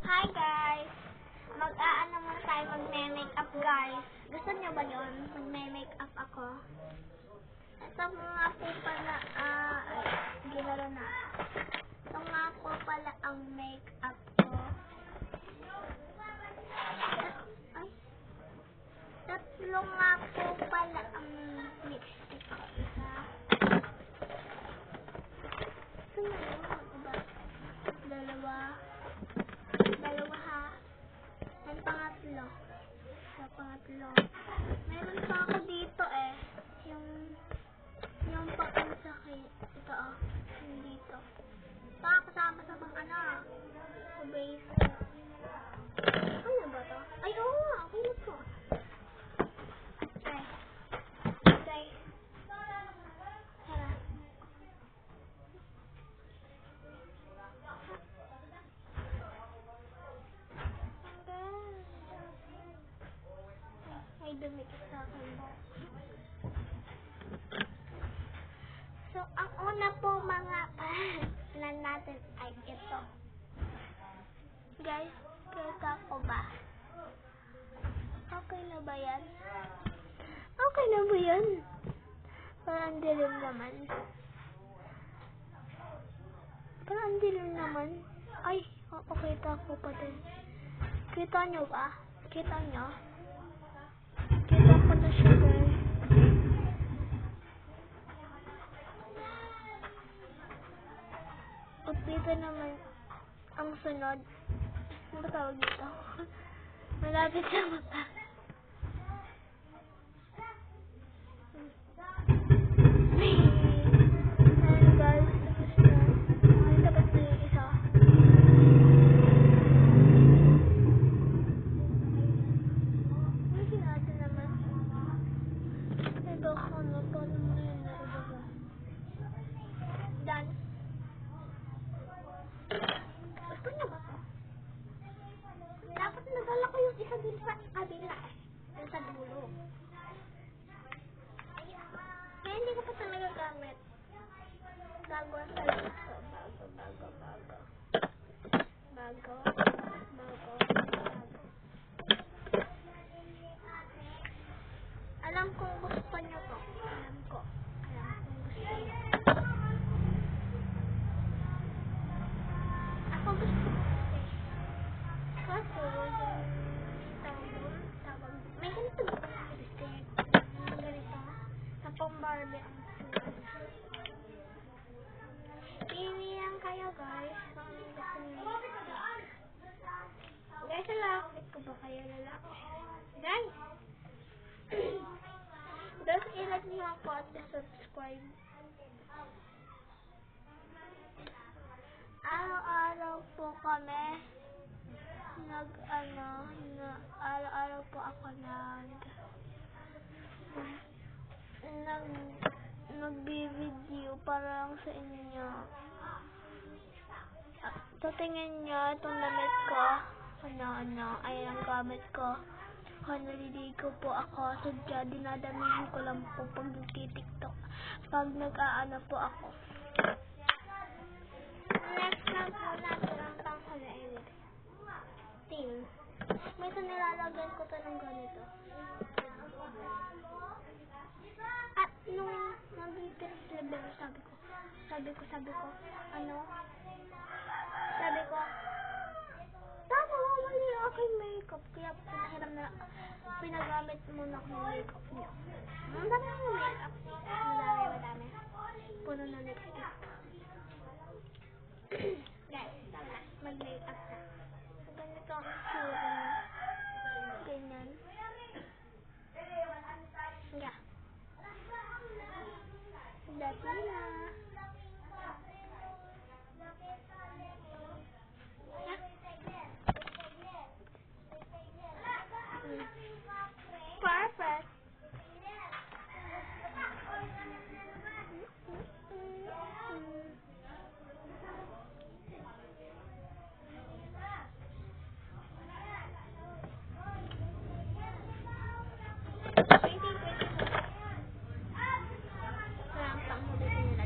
Hi guys! Mag-aano muna tayo, magme-makeup guys. Gusto niyo ba yun? Magme-makeup ako. Ito nga po pala, ginalo na. Ito nga po pala ang makeup ko. Tatlo nga po pala ang lipstick ko. Isa. Ito na yun. Diba? Dalawa ha. Ang pangatlo. Sa pangatlo. Meron pa ako dito yung pang-sakit. Ito yung dito. Baka kasama sa pang sa base. Ano ba to? Ay, oo nga. Okay na po. Okay. Tara. May dumikit sa akin ba? So, ang una po mga plan natin ay ito. Guys, kita ko ba? Okay na ba yan? Okay na ba yan? Parang dilim naman. Parang dilim naman. Ay, okay, tako pa din. Kita nyo ba? Kita nyo? Kita ko na siya, guys. Dito naman ang sunod. Ano ba tawag dito? Malapit sa mata. Ayan guys. Ay, dapat na yung isa. May sinasa naman. Ay, baka na. Paano mo na yun na? Done. Gusto niyo ba to? Dapat nadala ko yung isa dun sa kabila yung sa dulo. Kaya hindi ko pa ito nagagamit. Bago sa ito. Bago. Alam kong gusto niyo to. Alam kong gusto niyo. Ako gusto ko kasi. Kaso, tawag. May ganito ba sa lipstick? Ganito. Sa pang Barbie ang sulat. Pili lang kayo guys. Kung gusto niyo lipstick. Guys, lalaki ko ba kayo lalaki? Guys! Just ilike niyo ako at subscribe. Araw-araw po kami araw-araw po ako nagbi-video para lang sa inyo. Tatingin nyo itong damit ko. Ayan ang gamit ko. Naliligo po ako. Sadya, dinadamihin ko lang po pag nagtitiktok. Pag nag-aano po ako. Next na po natin ang pang-halain. Team. May ito nilalagyan ko ito ng ganito. At nung nag-first level, sabi ko, tama mali yung aking makeup. Kaya pinagamit muna ko ng makeup niya. Ang dami yung makeup. Madami. Puno na lipstick. Guys, tama. Mag-makeup na. So, ganito ang sura niya. Ganyan. Yeah. Dati na. Perfect. Parang pang-huli ko nila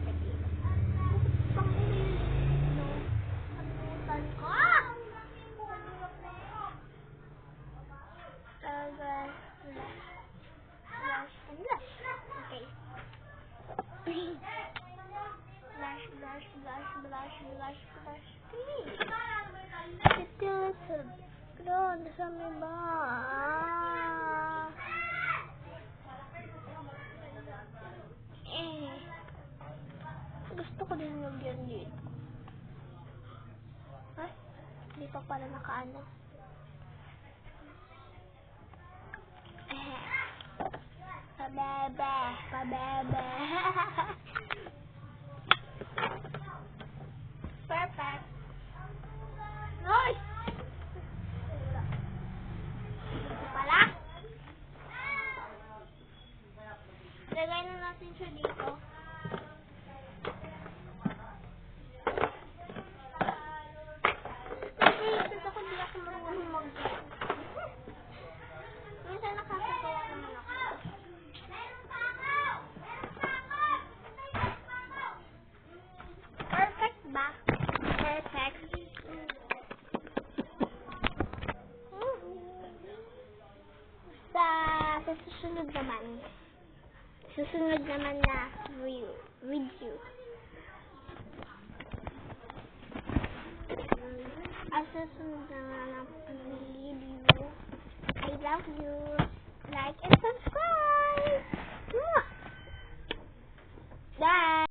Dami ba? Gusto ko din lagyan dito. Ay, hindi pa pala nakaano. Pabebe. Pabebe. Perfect. Nice! Ito pala. Lagay na natin siya dito. Kasi ako hindi ako marunong mag-game. Minsan nakakagawa naman ako. Perfect ba? Perfect. Sa susunod naman na review. Susunod naman na review. I love you. Like and subscribe. Bye.